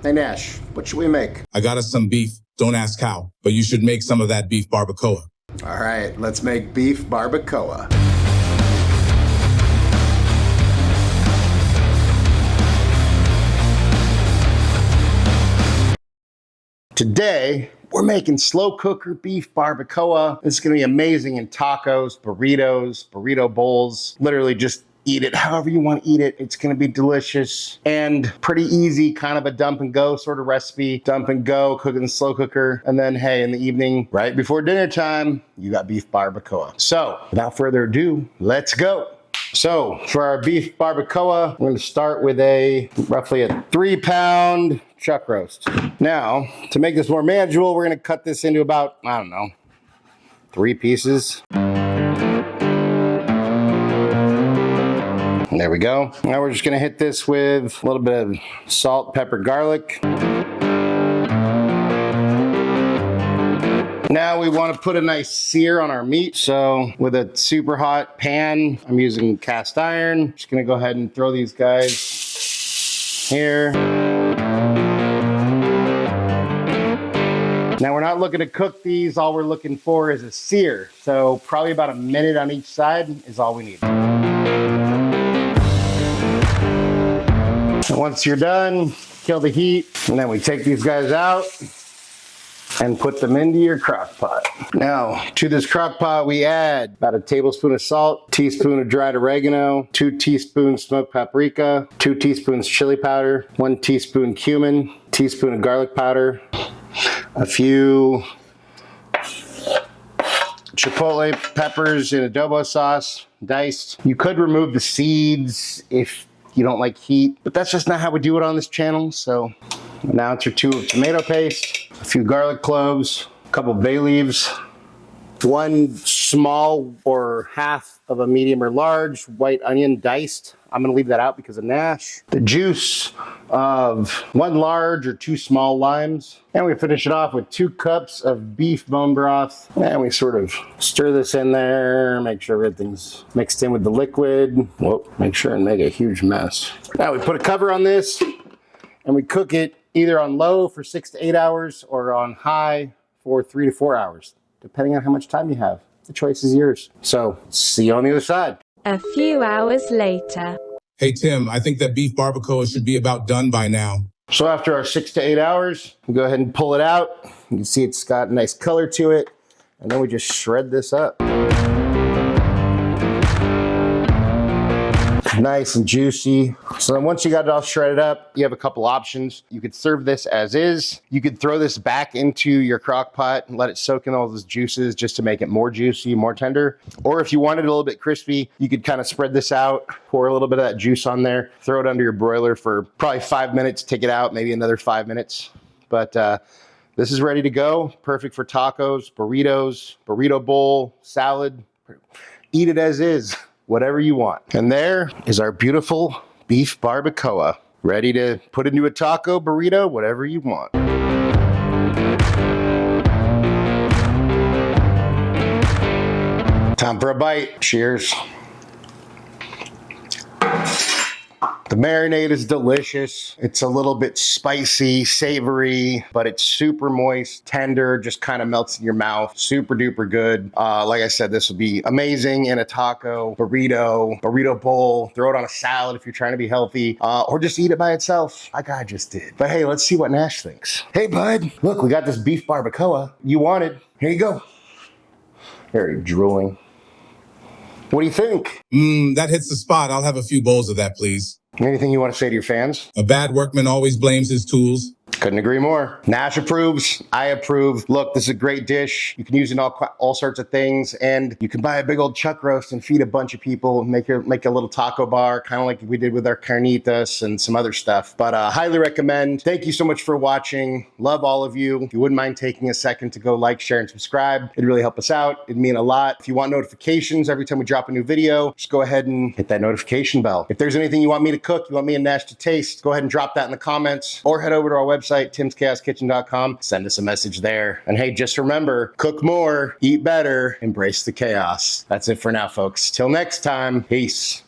Hey Nash, what should we make? I got us some beef. Don't ask how, but you should make some of that beef barbacoa. All right, let's make beef barbacoa. Today, we're making slow cooker beef barbacoa. This is gonna be amazing in tacos, burritos, burrito bowls. Literally just eat it however you want to eat it. It's gonna be delicious and pretty easy, kind of a dump and go sort of recipe. Dump and go, cook in the slow cooker. And then, hey, in the evening, right before dinner time, you got beef barbacoa. So without further ado, let's go. So for our beef barbacoa, we're gonna start with roughly a 3-pound chuck roast. Now, to make this more manageable, we're gonna cut this into about, I don't know, 3 pieces. There we go. Now we're just gonna hit this with a little bit of salt, pepper, garlic. Now we want to put a nice sear on our meat. So with a super hot pan, I'm using cast iron. Just gonna go ahead and throw these guys here. Now we're not looking to cook these. All we're looking for is a sear. So probably about a minute on each side is all we need. And once you're done, kill the heat, and then we take these guys out and put them into your crock pot. Now, to this crock pot, we add about a tablespoon of salt, teaspoon of dried oregano, 2 teaspoons smoked paprika, 2 teaspoons chili powder, 1 teaspoon cumin, teaspoon of garlic powder, a few Chipotle peppers in adobo sauce, diced. You could remove the seeds if you don't like heat, but that's just not how we do it on this channel. So an ounce or 2 of tomato paste, a few garlic cloves, a couple bay leaves, 1 small or half of a medium or large white onion diced. I'm gonna leave that out because of Nash. The juice of 1 large or 2 small limes. And we finish it off with 2 cups of beef bone broth. And we sort of stir this in there, make sure everything's mixed in with the liquid. Whoa, make sure and make a huge mess. Now we put a cover on this and we cook it either on low for 6 to 8 hours or on high for 3 to 4 hours, depending on how much time you have. The choice is yours. So see you on the other side. A few hours later. Hey Tim, I think that beef barbacoa should be about done by now. So after our 6 to 8 hours, we go ahead and pull it out. You can see it's got a nice color to it. And then we just shred this up. Nice and juicy. So then once you got it all shredded up, you have a couple options. You could serve this as is. You could throw this back into your crock pot and let it soak in all those juices just to make it more juicy, more tender. Or if you wanted it a little bit crispy, you could kind of spread this out, pour a little bit of that juice on there, throw it under your broiler for probably 5 minutes, take it out, maybe another 5 minutes. But this is ready to go. Perfect for tacos, burritos, burrito bowl, salad. Eat it as is. Whatever you want. And there is our beautiful beef barbacoa. Ready to put into a taco, burrito, whatever you want. Time for a bite. Cheers. The marinade is delicious. It's a little bit spicy, savory, but it's super moist, tender, just kind of melts in your mouth. Super duper good. Like I said, this would be amazing in a taco, burrito bowl. Throw it on a salad if you're trying to be healthy, or just eat it by itself like I just did. But hey, let's see what Nash thinks. Hey bud, look, we got this beef barbacoa you wanted. Here you go. Very drooling. What do you think? That hits the spot. I'll have a few bowls of that, please. Anything you want to say to your fans? A bad workman always blames his tools. Couldn't agree more. Nash approves. I approve. Look, this is a great dish. You can use it in all sorts of things, and you can buy a big old chuck roast and feed a bunch of people. Make a little taco bar, kind of like we did with our carnitas and some other stuff. But highly recommend. Thank you so much for watching. Love all of you. If you wouldn't mind taking a second to go like, share, and subscribe, it'd really help us out. It'd mean a lot. If you want notifications every time we drop a new video, just go ahead and hit that notification bell. If there's anything you want me to cook, you want me and Nash to taste, go ahead and drop that in the comments, or head over to our website, timschaoskitchen.com. Send us a message there. And hey, just remember, cook more, eat better, embrace the chaos. That's it for now, folks. Till next time, peace.